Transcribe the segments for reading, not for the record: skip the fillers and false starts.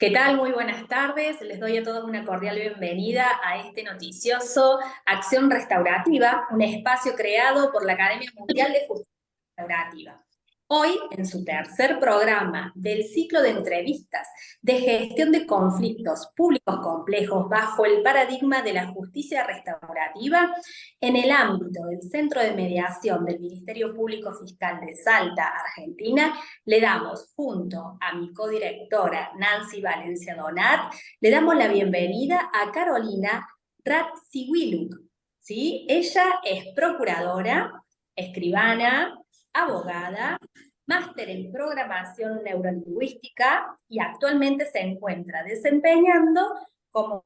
¿Qué tal? Muy buenas tardes. Les doy a todos una cordial bienvenida a este noticioso Acción Restaurativa, un espacio creado por la Academia Mundial de Justicia Restaurativa. Hoy, en su tercer programa del ciclo de entrevistas de gestión de conflictos públicos complejos bajo el paradigma de la justicia restaurativa, en el ámbito del Centro de Mediación del Ministerio Público Fiscal de Salta, Argentina, le damos, junto a mi codirectora Nancy Valencia Donat, le damos la bienvenida a Carolina Radziwiłł, ¿sí? Ella es procuradora, escribana, abogada, máster en programación neurolingüística y actualmente se encuentra desempeñando como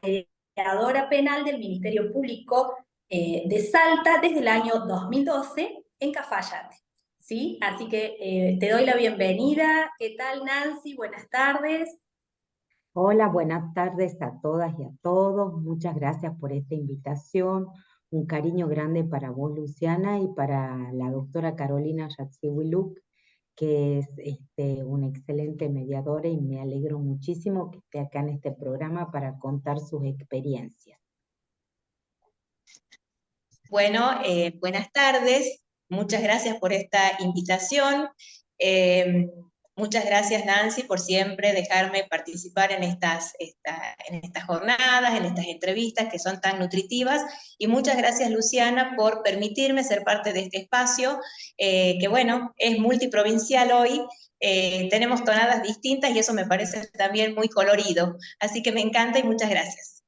mediadora penal del Ministerio Público de Salta desde el año 2012 en Cafayate. ¿Sí? Así que te doy la bienvenida. ¿Qué tal, Nancy? Buenas tardes. Hola, buenas tardes a todas y a todos. Muchas gracias por esta invitación. Un cariño grande para vos, Luciana, y para la doctora Carolina Radziwiłł, que es una excelente mediadora, y me alegro muchísimo que esté acá en este programa para contar sus experiencias. Bueno, buenas tardes. Muchas gracias por esta invitación. Muchas gracias, Nancy, por siempre dejarme participar en estas jornadas, en estas entrevistas que son tan nutritivas. Y muchas gracias, Luciana, por permitirme ser parte de este espacio, que bueno, es multiprovincial hoy. Tenemos tonadas distintas y eso me parece también muy colorido. Así que me encanta y muchas gracias.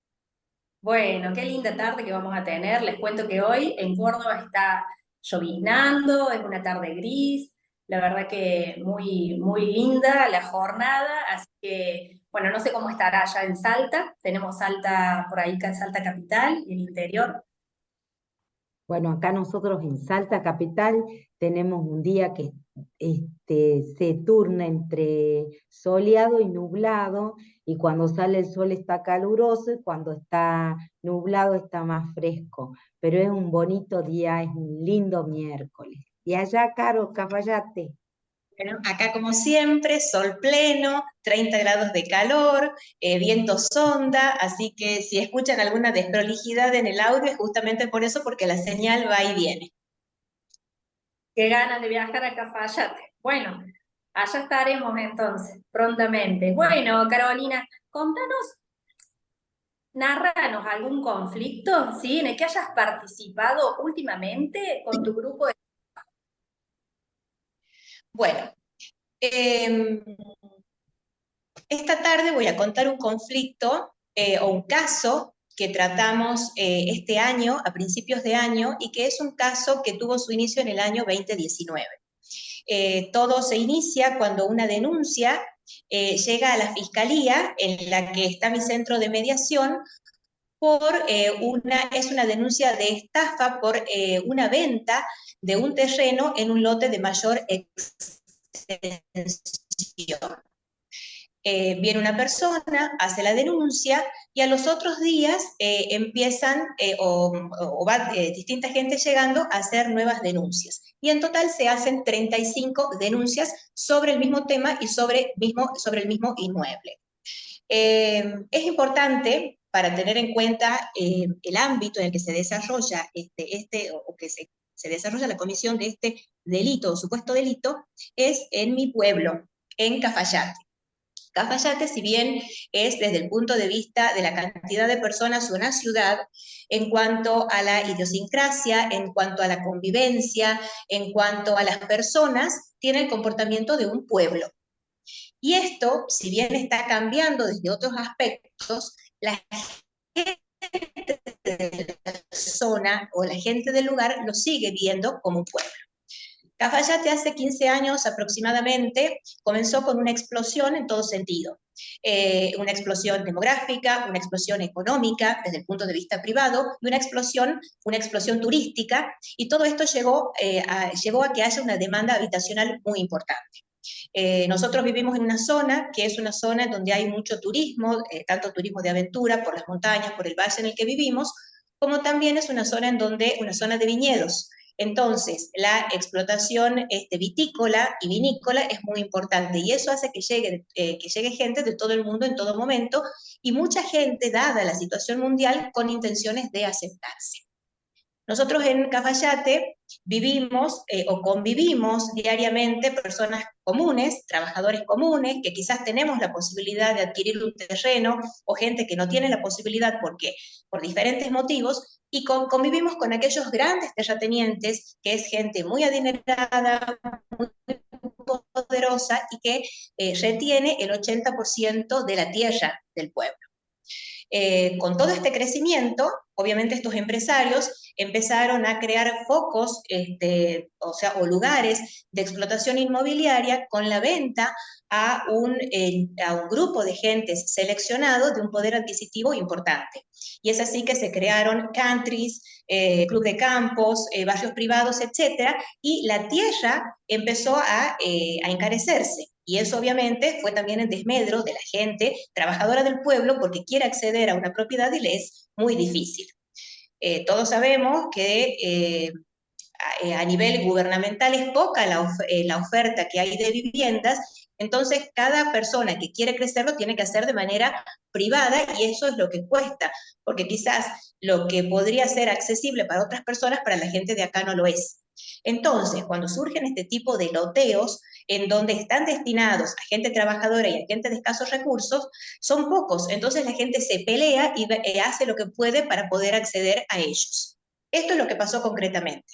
Bueno, qué linda tarde que vamos a tener. Les cuento que hoy en Córdoba está lloviznando, es una tarde gris. La verdad que muy, muy linda la jornada, así que, bueno, no sé cómo estará allá en Salta. Tenemos Salta por ahí, Salta Capital y el interior. Bueno, acá nosotros en Salta Capital tenemos un día que se turna entre soleado y nublado, y cuando sale el sol está caluroso y cuando está nublado está más fresco, pero es un bonito día, es un lindo miércoles. Y allá, Caro, Cafayate. Bueno, acá como siempre, sol pleno, 30 grados de calor, viento sonda, así que si escuchan alguna desprolijidad en el audio es justamente por eso, porque la señal va y viene. Qué ganas de viajar a Cafayate. Bueno, allá estaremos entonces, prontamente. Bueno, Carolina, contanos, narranos algún conflicto, ¿sí? En el que hayas participado últimamente con tu grupo de... Bueno, esta tarde voy a contar un conflicto o un caso que tratamos este año, a principios de año, y que es un caso que tuvo su inicio en el año 2019. Todo se inicia cuando una denuncia llega a la fiscalía, en la que está mi centro de mediación, es una denuncia de estafa por una venta de un terreno en un lote de mayor extensión. Viene una persona, hace la denuncia y a los otros días empiezan distinta gente llegando a hacer nuevas denuncias. Y en total se hacen 35 denuncias sobre el mismo tema y sobre el mismo inmueble. Es importante para tener en cuenta el ámbito en el que se desarrolla se desarrolla la comisión de este delito o supuesto delito, es en mi pueblo, en Cafayate. Cafayate, si bien es desde el punto de vista de la cantidad de personas una ciudad, en cuanto a la idiosincrasia, en cuanto a la convivencia, en cuanto a las personas, tiene el comportamiento de un pueblo. Y esto, si bien está cambiando desde otros aspectos, la gente de la zona o la gente del lugar lo sigue viendo como un pueblo. Cafayate hace 15 años aproximadamente comenzó con una explosión en todo sentido. Una explosión demográfica, una explosión económica desde el punto de vista privado y una explosión turística, y todo esto llevó a que haya una demanda habitacional muy importante. Nosotros vivimos en una zona que es una zona en donde hay mucho turismo, tanto turismo de aventura por las montañas, por el valle en el que vivimos, como también es una zona de viñedos. Entonces, la explotación vitícola y vinícola es muy importante y eso hace que llegue gente de todo el mundo en todo momento y mucha gente, dada la situación mundial, con intenciones de asentarse. Nosotros en Cafayate vivimos o convivimos diariamente personas comunes, trabajadores comunes, que quizás tenemos la posibilidad de adquirir un terreno, o gente que no tiene la posibilidad porque, por diferentes motivos, y convivimos con aquellos grandes terratenientes, que es gente muy adinerada, muy poderosa y que retiene el 80% de la tierra del pueblo. Con todo este crecimiento, obviamente estos empresarios empezaron a crear focos, o lugares de explotación inmobiliaria con la venta a un grupo de gentes seleccionado de un poder adquisitivo importante. Y es así que se crearon countries, club de campos, barrios privados, etcétera, y la tierra empezó a encarecerse. Y eso obviamente fue también en desmedro de la gente trabajadora del pueblo porque quiere acceder a una propiedad y le es muy difícil. Todos sabemos que a nivel gubernamental es poca la oferta que hay de viviendas, entonces cada persona que quiere crecerlo tiene que hacer de manera privada y eso es lo que cuesta, porque quizás lo que podría ser accesible para otras personas, para la gente de acá no lo es. Entonces, cuando surgen este tipo de loteos, en donde están destinados a gente trabajadora y a gente de escasos recursos, son pocos, entonces la gente se pelea y hace lo que puede para poder acceder a ellos. Esto es lo que pasó concretamente.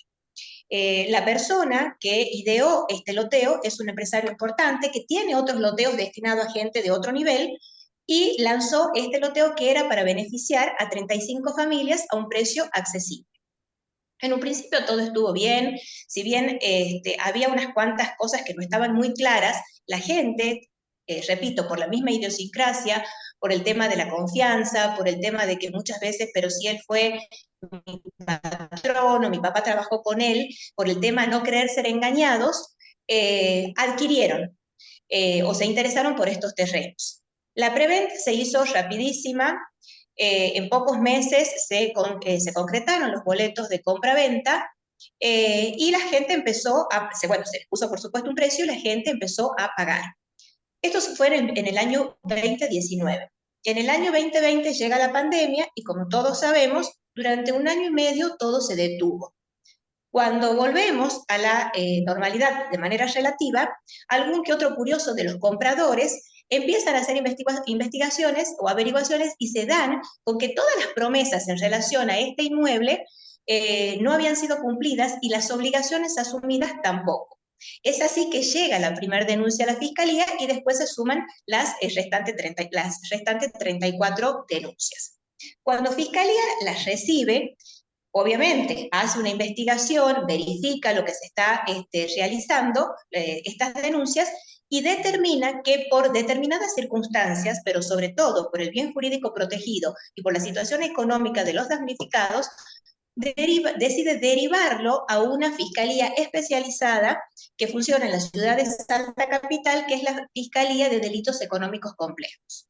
La persona que ideó este loteo es un empresario importante que tiene otros loteos destinados a gente de otro nivel y lanzó este loteo que era para beneficiar a 35 familias a un precio accesible. En un principio todo estuvo bien, si bien había unas cuantas cosas que no estaban muy claras, la gente, repito, por la misma idiosincrasia, por el tema de la confianza, por el tema de que muchas veces, pero si él fue mi patrón o mi papá trabajó con él, por el tema de no querer ser engañados, adquirieron o se interesaron por estos terrenos. La preventa se hizo rapidísima, en pocos meses se concretaron los boletos de compra-venta y la gente empezó se les puso por supuesto un precio y la gente empezó a pagar. Esto fue en el año 2019. En el año 2020 llega la pandemia y como todos sabemos, durante un año y medio todo se detuvo. Cuando volvemos a la normalidad de manera relativa, algún que otro curioso de los compradores empiezan a hacer investigaciones o averiguaciones y se dan con que todas las promesas en relación a este inmueble no habían sido cumplidas y las obligaciones asumidas tampoco. Es así que llega la primera denuncia a la Fiscalía y después se suman las restantes 34 denuncias. Cuando Fiscalía las recibe, obviamente, hace una investigación, verifica lo que se está realizando, estas denuncias, y determina que por determinadas circunstancias, pero sobre todo por el bien jurídico protegido y por la situación económica de los damnificados, decide derivarlo a una fiscalía especializada que funciona en la ciudad de Salta Capital, que es la Fiscalía de Delitos Económicos Complejos.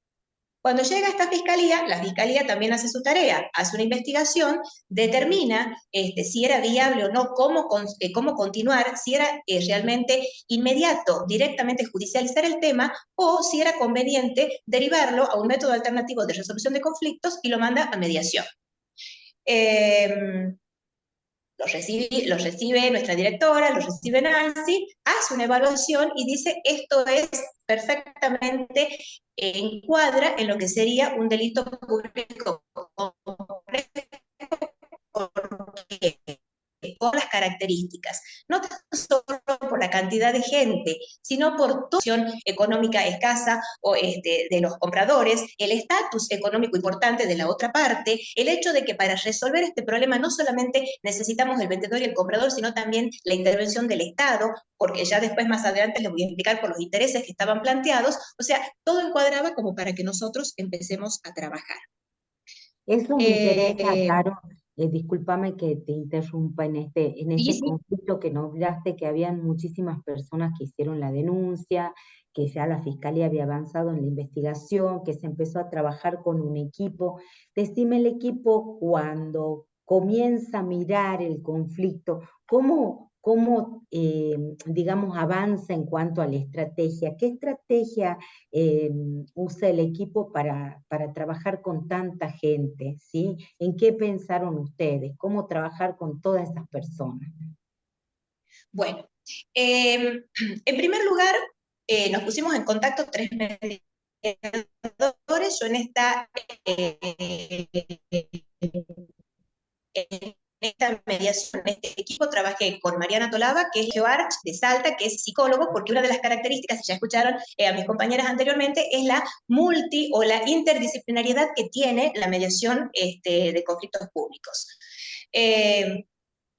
Cuando llega a esta fiscalía, la fiscalía también hace su tarea, hace una investigación, determina si era viable o no, cómo continuar, si era realmente inmediato directamente judicializar el tema o si era conveniente derivarlo a un método alternativo de resolución de conflictos y lo manda a mediación. Los recibe nuestra directora, los recibe Nancy, hace una evaluación y dice esto es perfectamente encuadra en lo que sería un delito público por las características, no solo por la cantidad de gente, sino por toda la situación económica escasa o de los compradores, el estatus económico importante de la otra parte, el hecho de que para resolver este problema no solamente necesitamos el vendedor y el comprador, sino también la intervención del Estado, porque ya después más adelante les voy a explicar por los intereses que estaban planteados, o sea, todo encuadraba como para que nosotros empecemos a trabajar. Eso me interesa, Caro, discúlpame que te interrumpa en este Sí. conflicto que nombraste, que habían muchísimas personas que hicieron la denuncia, que ya la Fiscalía había avanzado en la investigación, que se empezó a trabajar con un equipo. Decime el equipo, ¿cuándo? comienza a mirar el conflicto, digamos, avanza en cuanto a la estrategia. ¿Qué estrategia usa el equipo para trabajar con tanta gente? ¿Sí? ¿En qué pensaron ustedes? ¿Cómo trabajar con todas esas personas? Bueno, en primer lugar, nos pusimos en contacto 3 mediadores. Yo en esta mediación, en este equipo, trabajé con Mariana Tolaba, que es Geoarch de Salta, que es psicólogo, porque una de las características, si ya escucharon a mis compañeras anteriormente, es la o la interdisciplinariedad que tiene la mediación de conflictos públicos.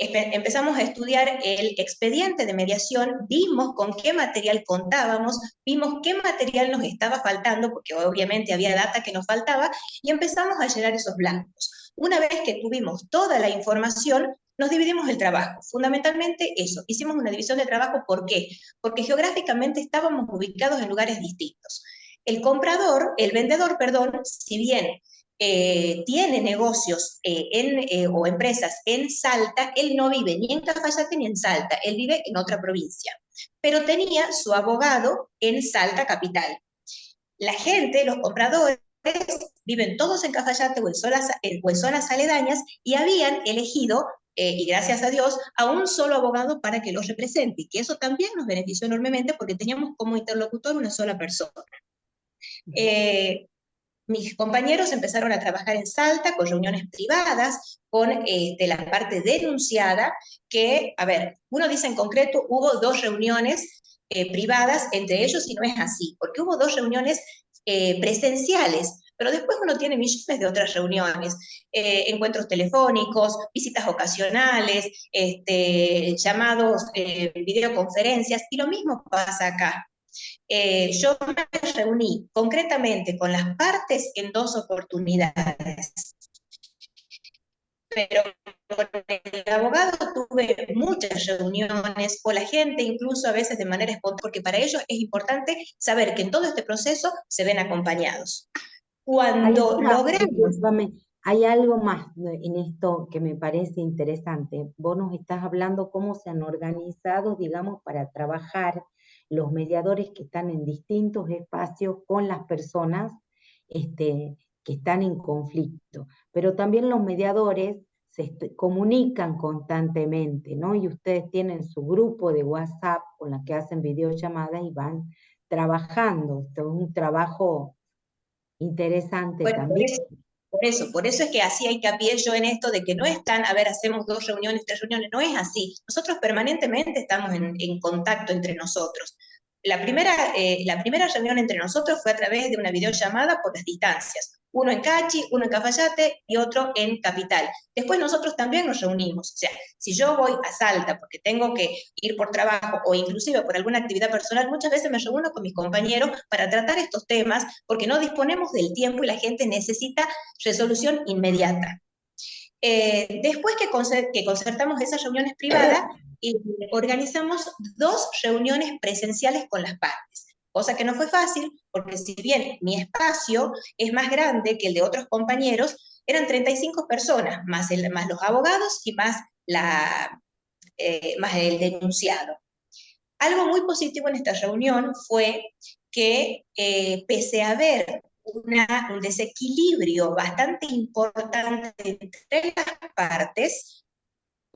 Empezamos a estudiar el expediente de mediación, vimos con qué material contábamos, vimos qué material nos estaba faltando, porque obviamente había data que nos faltaba, y empezamos a llenar esos blancos. Una vez que tuvimos toda la información, nos dividimos el trabajo. Fundamentalmente eso, hicimos una división de trabajo. ¿Por qué? Porque geográficamente estábamos ubicados en lugares distintos. El vendedor, si bien tiene negocios o empresas en Salta, él no vive ni en Cafayate ni en Salta, él vive en otra provincia, pero tenía su abogado en Salta capital. La gente, los compradores, viven todos en Cafayate o en zonas aledañas y habían elegido, y gracias a Dios, a un solo abogado para que los represente, y que eso también nos benefició enormemente porque teníamos como interlocutor una sola persona. Mis compañeros empezaron a trabajar en Salta con reuniones privadas, con la parte denunciada, que, a ver, uno dice en concreto, hubo 2 reuniones privadas entre ellos, y no es así, porque hubo 2 reuniones presenciales, pero después uno tiene millones de otras reuniones, encuentros telefónicos, visitas ocasionales, llamados, videoconferencias, y lo mismo pasa acá. Yo me reuní concretamente con las partes en 2 oportunidades, pero con el abogado tuve muchas reuniones, o la gente incluso a veces de manera espontánea, porque para ellos es importante saber que en todo este proceso se ven acompañados. Cuando logramos... Hay algo más en esto que me parece interesante. Vos nos estás hablando cómo se han organizado, digamos, para trabajar los mediadores que están en distintos espacios con las personas que están en conflicto. Pero también los mediadores se comunican constantemente, ¿no? Y ustedes tienen su grupo de WhatsApp con la que hacen videollamadas y van trabajando. Esto es un trabajo interesante también. Por eso es que hacía hincapié yo en esto de que no es tan, a ver, hacemos 2 reuniones, 3 reuniones, no es así. Nosotros permanentemente estamos en contacto entre nosotros. La primera reunión entre nosotros fue a través de una videollamada por las distancias. Uno en Cachi, uno en Cafayate y otro en Capital. Después nosotros también nos reunimos. O sea, si yo voy a Salta porque tengo que ir por trabajo o inclusive por alguna actividad personal, muchas veces me reúno con mis compañeros para tratar estos temas porque no disponemos del tiempo y la gente necesita resolución inmediata. Después que concertamos esas reuniones privadas, organizamos 2 reuniones presenciales con las partes, cosa que no fue fácil, porque si bien mi espacio es más grande que el de otros compañeros, eran 35 personas, más los abogados y más el denunciado. Algo muy positivo en esta reunión fue que, pese a haber un desequilibrio bastante importante entre las partes,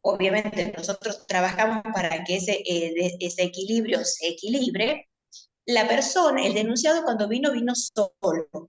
obviamente nosotros trabajamos para que ese equilibrio se equilibre, la persona, el denunciado cuando vino solo.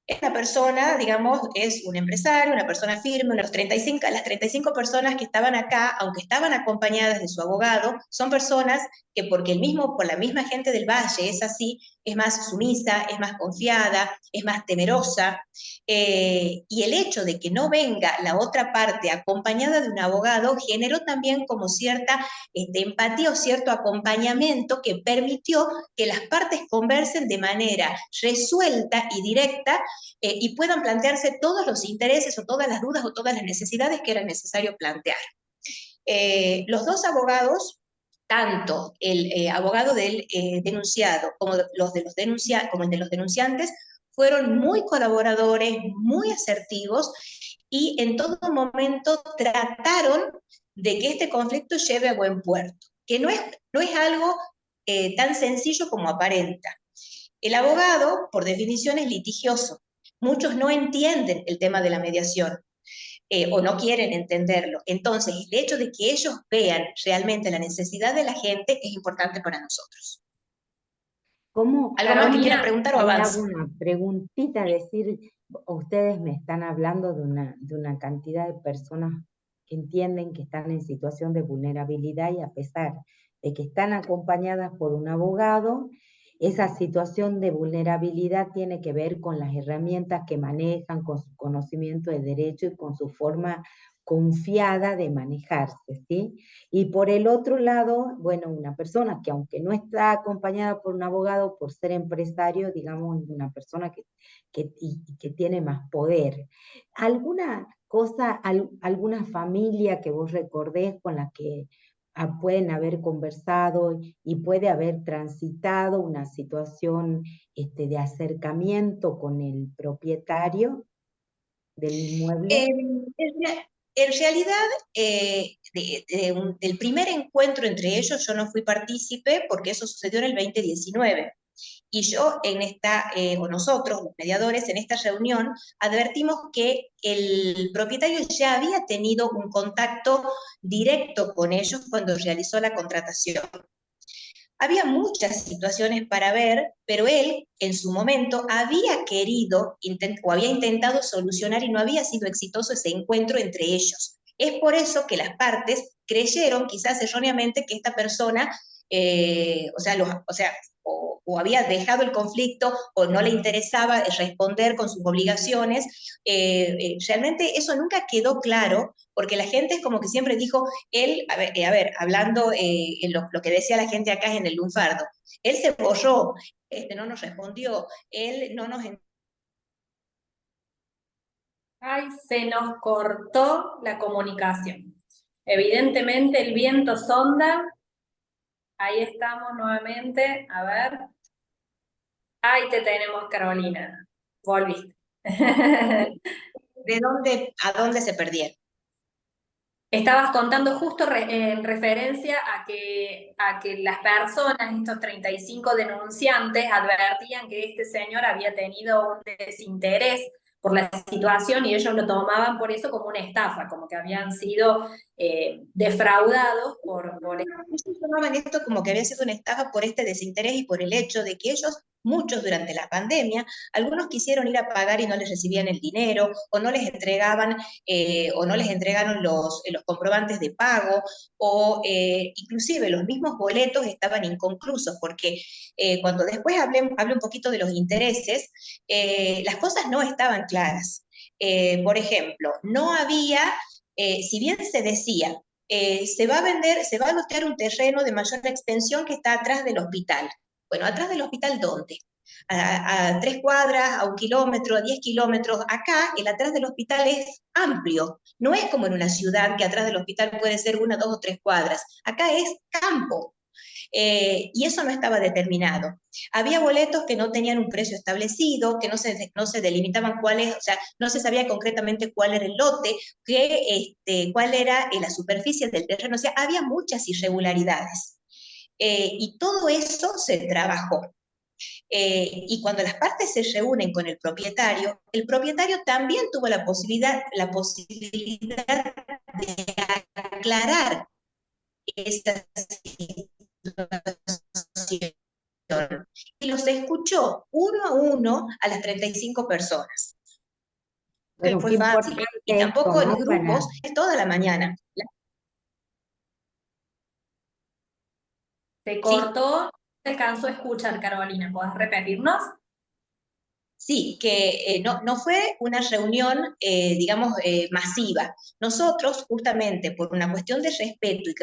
Esta persona, digamos, es un empresario, una persona firme, las 35 personas que estaban acá, aunque estaban acompañadas de su abogado, son personas que por la misma gente del Valle es así, es más sumisa, es más confiada, es más temerosa, y el hecho de que no venga la otra parte acompañada de un abogado generó también como cierta empatía o cierto acompañamiento que permitió que las partes conversen de manera resuelta y directa, y puedan plantearse todos los intereses o todas las dudas o todas las necesidades que era necesario plantear. Los 2 abogados, tanto el abogado del denunciado como el de los denunciantes, fueron muy colaboradores, muy asertivos, y en todo momento trataron de que este conflicto lleve a buen puerto, que no es algo tan sencillo como aparenta. El abogado, por definición, es litigioso. Muchos no entienden el tema de la mediación. O no quieren entenderlo. Entonces, el hecho de que ellos vean realmente la necesidad de la gente es importante para nosotros. ¿Cómo? ¿Algo más que quieran preguntar o Le avanzo? hago una preguntita, decir, ustedes me están hablando de una cantidad de personas que entienden que están en situación de vulnerabilidad y a pesar de que están acompañadas por un abogado, esa situación de vulnerabilidad tiene que ver con las herramientas que manejan, con su conocimiento de derecho y con su forma confiada de manejarse, ¿sí? Y por el otro lado, bueno, una persona que aunque no está acompañada por un abogado, por ser empresario, digamos, una persona que tiene más poder. ¿Alguna cosa, alguna familia que vos recordés con la que pueden haber conversado y puede haber transitado una situación de acercamiento con el propietario del inmueble? En realidad, del primer encuentro entre ellos yo no fui partícipe porque eso sucedió en el 2019. Y yo o nosotros, los mediadores, en esta reunión, advertimos que el propietario ya había tenido un contacto directo con ellos cuando realizó la contratación. Había muchas situaciones para ver, pero él en su momento había querido o había intentado solucionar y no había sido exitoso ese encuentro entre ellos. Es por eso que las partes creyeron, quizás erróneamente, que esta persona, o había dejado el conflicto o no le interesaba responder con sus obligaciones. Realmente eso nunca quedó claro, porque la gente es como que siempre dijo, él, hablando en lo que decía la gente acá en el lunfardo, él se borró, no nos respondió, él no nos... Ay, se nos cortó la comunicación. Evidentemente el viento sonda. Ahí estamos nuevamente. A ver. Ahí te tenemos, Carolina. Volviste. ¿A dónde se perdieron? Estabas contando justo en referencia a que las personas, estos 35 denunciantes, advertían que este señor había tenido un desinterés por la situación y ellos lo tomaban por eso como una estafa, como que habían sido defraudados por... Ellos tomaban esto como que había sido una estafa por este desinterés y por el hecho de que ellos, muchos durante la pandemia, algunos quisieron ir a pagar y no les recibían el dinero, o no les entregaban, o no les entregaron los comprobantes de pago, o inclusive los mismos boletos estaban inconclusos, porque cuando después hable un poquito de los intereses, las cosas no estaban claras. Por ejemplo, no había, si bien se decía, se va a lotear un terreno de mayor extensión que está atrás del hospital. Bueno, ¿atrás del hospital dónde? A 3 cuadras, a 1 kilómetro, a 10 kilómetros. Acá, el atrás del hospital es amplio. No es como en una ciudad que atrás del hospital puede ser 1, 2 o 3 cuadras. Acá es campo. Y eso no estaba determinado. Había boletos que no tenían un precio establecido, que no se delimitaban cuáles, o sea, no se sabía concretamente cuál era el lote, cuál era la superficie del terreno, o sea, había muchas irregularidades. Y todo eso se trabajó. Y cuando las partes se reúnen con el propietario también tuvo la posibilidad de aclarar esa situación y los escuchó uno a uno a las 35 personas. Bueno, Fue qué fácil. importante Y esto, tampoco en ¿no? grupos, es toda la mañana. Se Sí, cortó, no se alcanzó a escuchar, Carolina. ¿Podés repetirnos? sí, que no fue una reunión, digamos, masiva. Nosotros, justamente por una cuestión de respeto y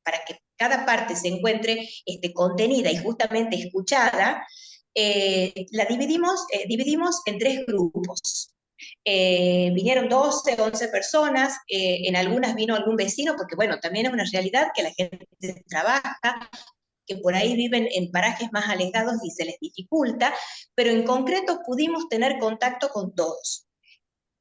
para que cada parte se encuentre contenida y justamente escuchada, la dividimos en 3 grupos. Vinieron 12, 11 personas, en algunas vino algún vecino, porque bueno, también es una realidad que la gente trabaja, que por ahí viven en parajes más alejados y se les dificulta, pero en concreto pudimos tener contacto con todos.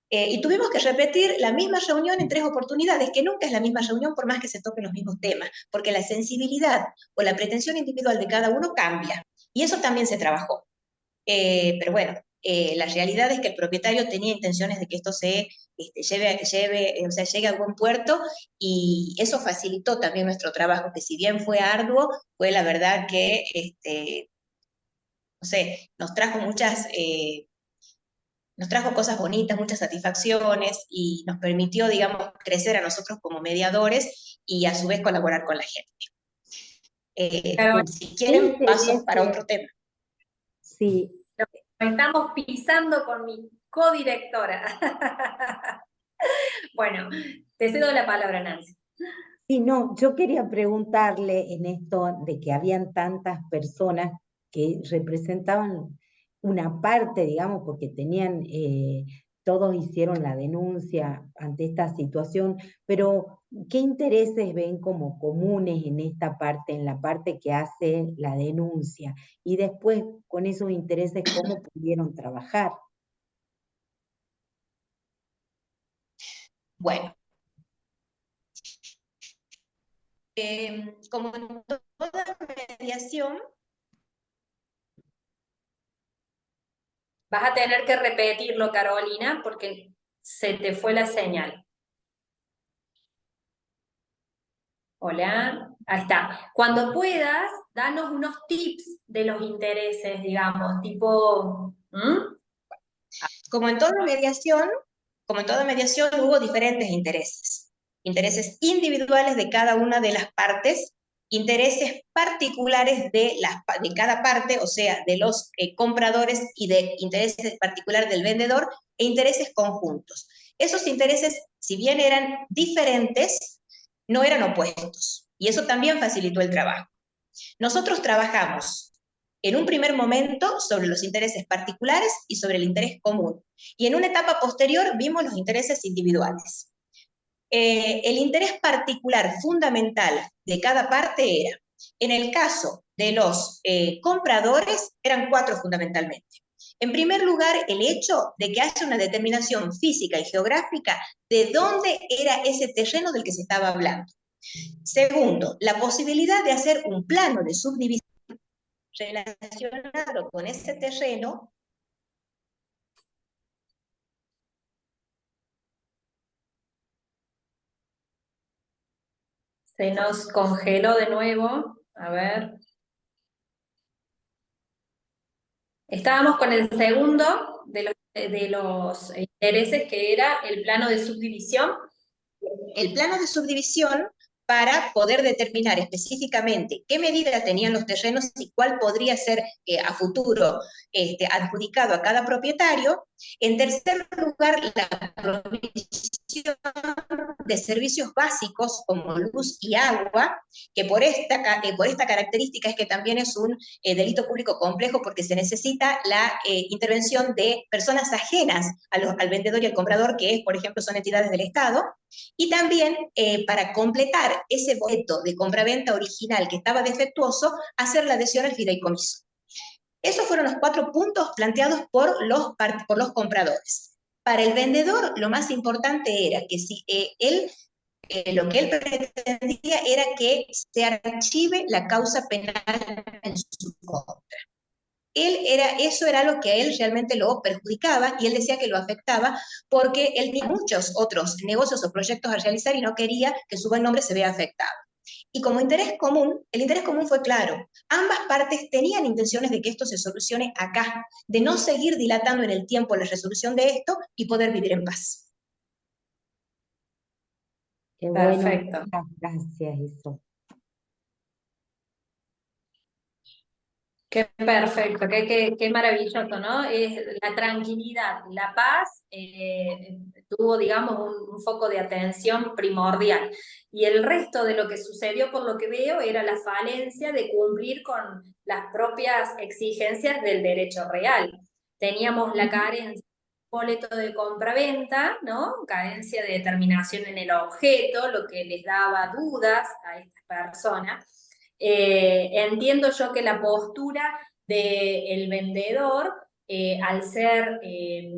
Y tuvimos que repetir la misma reunión en 3 oportunidades, que nunca es la misma reunión por más que se toquen los mismos temas, porque la sensibilidad o la pretensión individual de cada uno cambia. Y eso también se trabajó. Pero bueno, la realidad es que el propietario tenía intenciones de que esto se llegue a buen puerto, y eso facilitó también nuestro trabajo, que si bien fue arduo, fue la verdad que, no sé, nos trajo cosas bonitas, muchas satisfacciones, y nos permitió, digamos, crecer a nosotros como mediadores y a su vez colaborar con la gente. Carolina, Si ¿Qué quieren, paso para interés? otro tema. Sí, nos estamos pisando con mi codirectora. Bueno, te cedo la palabra, Nancy. sí, no, yo quería preguntarle en esto de que habían tantas personas que representaban una parte, digamos, porque tenían, todos hicieron la denuncia ante esta situación, pero ¿qué intereses ven como comunes en esta parte, en la parte que hace la denuncia? Y después, con esos intereses, ¿cómo pudieron trabajar? Bueno, como en toda mediación, Vas a tener que repetirlo, Carolina, porque se te fue la señal. Hola, ahí está. Cuando puedas, danos unos tips de los intereses, digamos, tipo, como en toda mediación, hubo diferentes intereses. Intereses individuales de cada una de las partes, intereses particulares de cada parte, o sea, de los compradores, y de intereses particulares del vendedor, e intereses conjuntos. Esos intereses, si bien eran diferentes, no eran opuestos, y eso también facilitó el trabajo. Nosotros trabajamos en un primer momento sobre los intereses particulares y sobre el interés común, y en una etapa posterior vimos los intereses individuales. El interés particular fundamental de cada parte era, en el caso de los compradores, eran 4 fundamentalmente. En primer lugar, el hecho de que haya una determinación física y geográfica de dónde era ese terreno del que se estaba hablando. Segundo, la posibilidad de hacer un plano de subdivisión relacionado con ese terreno. se nos congeló de nuevo. A ver. Estábamos con el segundo de los intereses, que era el plano de subdivisión. El plano de subdivisión, para poder determinar específicamente qué medida tenían los terrenos y cuál podría ser a futuro adjudicado a cada propietario. En tercer lugar, la provisión de servicios básicos como luz y agua, que por esta característica es que también es un delito público complejo, porque se necesita la intervención de personas ajenas al vendedor y al comprador, que por ejemplo son entidades del Estado, y también para completar ese boleto de compraventa original que estaba defectuoso, hacer la adhesión al fideicomiso. Esos fueron los 4 puntos planteados por los compradores. Para el vendedor, lo más importante era que si lo que él pretendía era que se archive la causa penal en su contra. Eso era lo que a él realmente lo perjudicaba, y él decía que lo afectaba porque él tenía muchos otros negocios o proyectos a realizar y no quería que su buen nombre se vea afectado. Y como interés común, el interés común fue claro. Ambas partes tenían intenciones de que esto se solucione acá, de no seguir dilatando en el tiempo la resolución de esto y poder vivir en paz. Qué bueno, Perfecto. muchas gracias, eso. Qué perfecto, qué maravilloso, ¿no? Es la tranquilidad, la paz, tuvo, digamos, un foco de atención primordial. Y el resto de lo que sucedió, por lo que veo, era la falencia de cumplir con las propias exigencias del derecho real. Teníamos la carencia del boleto de compraventa, ¿no? Carencia de determinación en el objeto, lo que les daba dudas a estas personas. Entiendo yo que la postura del vendedor al ser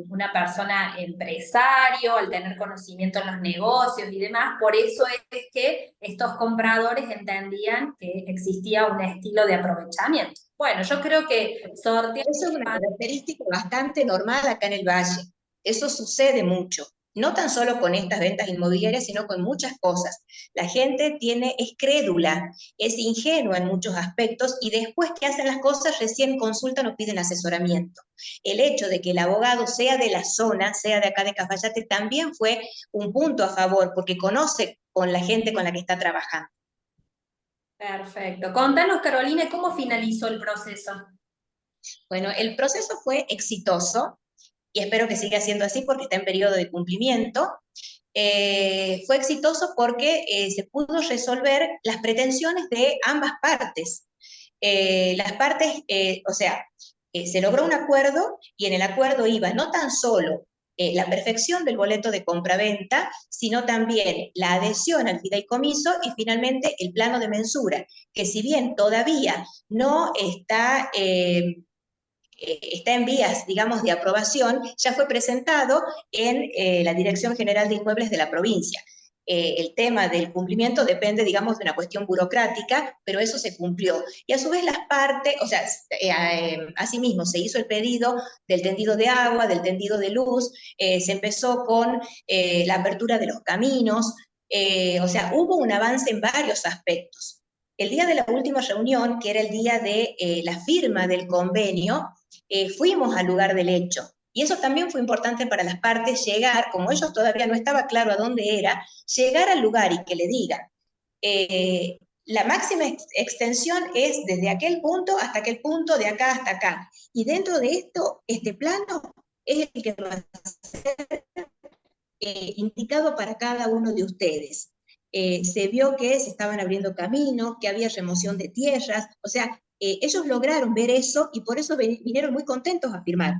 una persona empresario, al tener conocimiento en los negocios y demás, por eso es que estos compradores entendían que existía un estilo de aprovechamiento. Bueno, yo creo que sortear... Eso es una característica bastante normal acá en el Valle. Eso sucede mucho. No tan solo con estas ventas inmobiliarias, sino con muchas cosas. La gente es crédula, es ingenua en muchos aspectos y después que hacen las cosas recién consultan o piden asesoramiento. El hecho de que el abogado sea de la zona, sea de acá de Cafayate, también fue un punto a favor, porque conoce con la gente con la que está trabajando. Perfecto. Contanos, Carolina, ¿cómo finalizó el proceso? Bueno, el proceso fue exitoso y espero que siga siendo así porque está en periodo de cumplimiento. Fue exitoso porque se pudo resolver las pretensiones de ambas partes. Las partes, o sea, se logró un acuerdo y en el acuerdo iba no tan solo la perfección del boleto de compraventa, sino también la adhesión al fideicomiso y finalmente el plano de mensura, que si bien todavía no está en vías, digamos, de aprobación, ya fue presentado en la Dirección General de Inmuebles de la provincia. El tema del cumplimiento depende, digamos, de una cuestión burocrática, pero eso se cumplió. Y a su vez las partes, o sea, asimismo se hizo el pedido del tendido de agua, del tendido de luz, se empezó con la apertura de los caminos, o sea, hubo un avance en varios aspectos. El día de la última reunión, que era el día de la firma del convenio, fuimos al lugar del hecho. Y eso también fue importante para las partes, llegar, como ellos todavía no estaba claro a dónde era, llegar al lugar y que le digan, la máxima extensión es desde aquel punto hasta aquel punto, de acá hasta acá. Y dentro de esto, este plano es el que va a ser indicado para cada uno de ustedes. Se vio que se estaban abriendo caminos, que había remoción de tierras, o sea, ellos lograron ver eso y por eso vinieron muy contentos a firmar.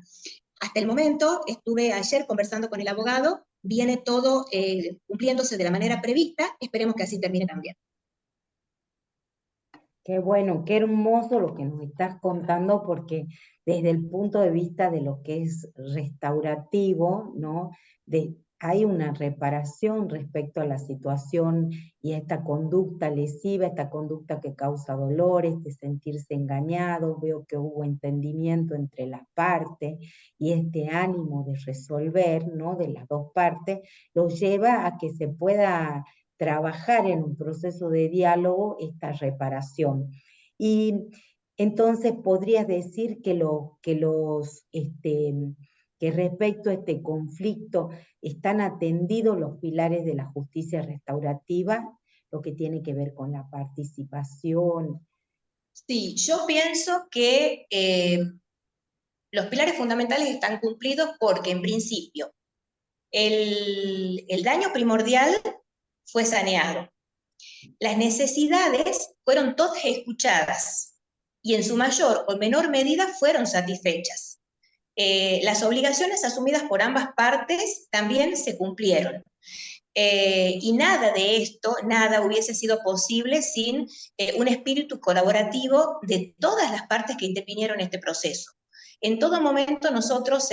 Hasta el momento, estuve ayer conversando con el abogado, viene todo cumpliéndose de la manera prevista, esperemos que así termine también. Qué bueno, qué hermoso lo que nos estás contando, porque desde el punto de vista de lo que es restaurativo, ¿no? Hay una reparación respecto a la situación y a esta conducta lesiva, esta conducta que causa dolores, de sentirse engañado. Veo que hubo entendimiento entre las partes y este ánimo de resolver, ¿no? De las dos partes, lo lleva a que se pueda trabajar en un proceso de diálogo esta reparación. Y entonces podrías decir que respecto a este conflicto están atendidos los pilares de la justicia restaurativa, lo que tiene que ver con la participación. Sí, yo pienso que los pilares fundamentales están cumplidos porque en principio el daño primordial fue saneado. Las necesidades fueron todas escuchadas y en su mayor o menor medida fueron satisfechas. Las obligaciones asumidas por ambas partes también se cumplieron. Y nada de esto, nada hubiese sido posible sin un espíritu colaborativo de todas las partes que intervinieron en este proceso. En todo momento nosotros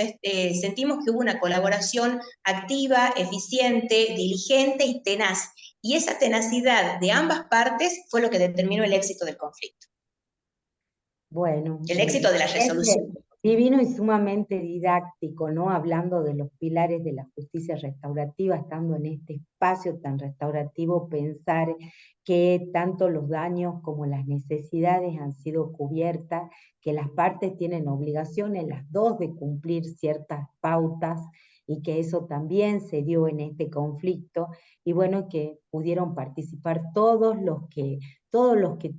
sentimos que hubo una colaboración activa, eficiente, diligente y tenaz. Y esa tenacidad de ambas partes fue lo que determinó el éxito del conflicto. Bueno, El éxito de la resolución. Divino y sumamente didáctico, ¿no? Hablando de los pilares de la justicia restaurativa, estando en este espacio tan restaurativo, pensar que tanto los daños como las necesidades han sido cubiertas, que las partes tienen obligaciones, las dos, de cumplir ciertas pautas, y que eso también se dio en este conflicto, y bueno, que pudieron participar todos los que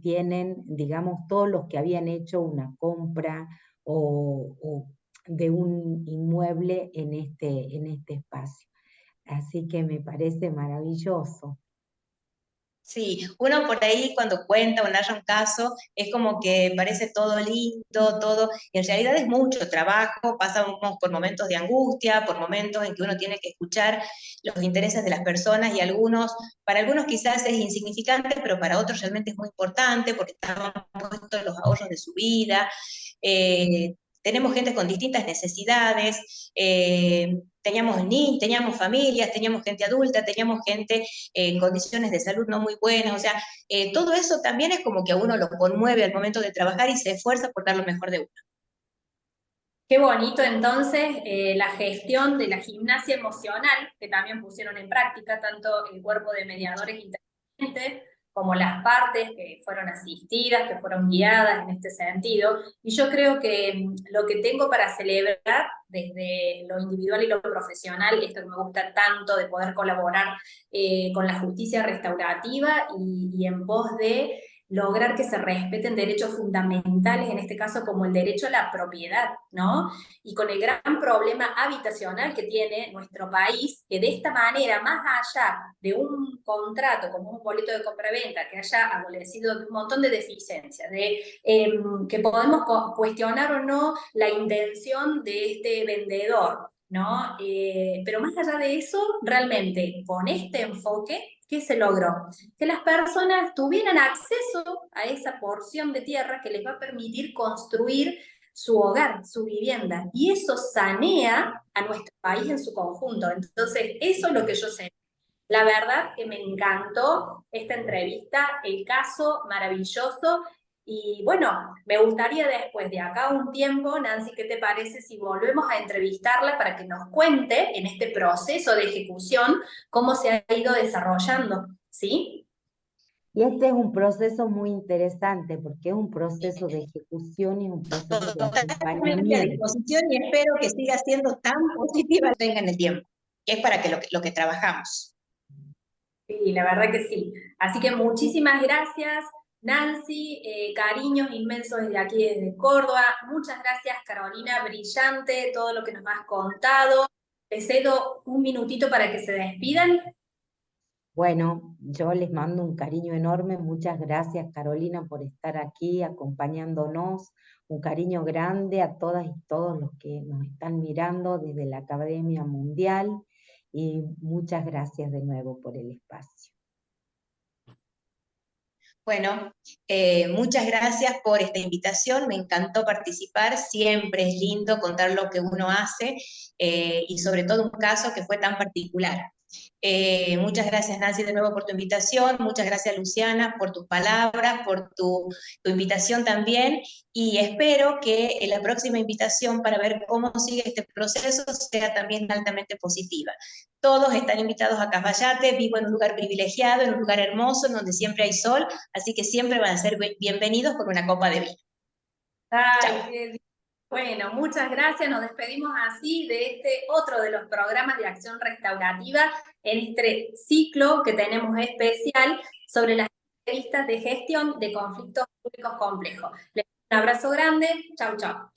tienen, digamos, todos los que habían hecho una compra o de un inmueble en este espacio. Así que me parece maravilloso. Sí, uno por ahí cuando cuenta o narra un caso es como que parece todo lindo, todo, y en realidad es mucho trabajo, pasamos por momentos de angustia, por momentos en que uno tiene que escuchar los intereses de las personas y para algunos quizás es insignificante, pero para otros realmente es muy importante porque estaban puestos los ahorros de su vida. tenemos gente con distintas necesidades, teníamos familias, teníamos gente adulta, teníamos gente en condiciones de salud no muy buenas, o sea, todo eso también es como que a uno lo conmueve al momento de trabajar y se esfuerza por dar lo mejor de uno. Qué bonito entonces la gestión de la gimnasia emocional, que también pusieron en práctica tanto el cuerpo de mediadores intermitentes como las partes que fueron asistidas, que fueron guiadas en este sentido. Y yo creo que lo que tengo para celebrar desde lo individual y lo profesional, esto que me gusta tanto de poder colaborar con la justicia restaurativa y en pos de lograr que se respeten derechos fundamentales, en este caso como el derecho a la propiedad, ¿no? Y con el gran problema habitacional que tiene nuestro país, que de esta manera, más allá de un contrato como un boleto de compraventa que haya adolecido de un montón de deficiencias, de que podemos cuestionar o no la intención de este vendedor, ¿no? Pero más allá de eso, realmente con este enfoque, ¿qué se logró? Que las personas tuvieran acceso a esa porción de tierra que les va a permitir construir su hogar, su vivienda, y eso sanea a nuestro país en su conjunto. Entonces, eso es lo que yo sé. La verdad que me encantó esta entrevista, el caso maravilloso, y bueno, me gustaría después de acá un tiempo, Nancy, ¿qué te parece si volvemos a entrevistarla para que nos cuente en este proceso de ejecución cómo se ha ido desarrollando? ¿Sí? Y este es un proceso muy interesante porque es un proceso de ejecución y es un proceso de Totalmente a acompañamiento. disposición y espero que siga siendo tan positiva que tenga en el tiempo, que es para que lo que trabajamos. Sí, la verdad que sí. Así que muchísimas gracias, Nancy, cariños inmensos desde aquí, desde Córdoba. Muchas gracias, Carolina, brillante todo lo que nos has contado. Les cedo un minutito para que se despidan. Bueno, yo les mando un cariño enorme. Muchas gracias, Carolina, por estar aquí acompañándonos. Un cariño grande a todas y todos los que nos están mirando desde la Academia Mundial. Y muchas gracias de nuevo por el espacio. Bueno, muchas gracias por esta invitación, me encantó participar, siempre es lindo contar lo que uno hace y sobre todo un caso que fue tan particular. Muchas gracias Nancy de nuevo por tu invitación, muchas gracias Luciana por tus palabras, por tu invitación también y espero que la próxima invitación para ver cómo sigue este proceso sea también altamente positiva. Todos están invitados a Cafayate, vivo en un lugar privilegiado, en un lugar hermoso, en donde siempre hay sol, así que siempre van a ser bienvenidos con una copa de vino. Ay, bueno, muchas gracias. Nos despedimos así de este otro de los programas de acción restaurativa en este ciclo que tenemos especial sobre las entrevistas de gestión de conflictos públicos complejos. Les doy un abrazo grande. Chau, chau.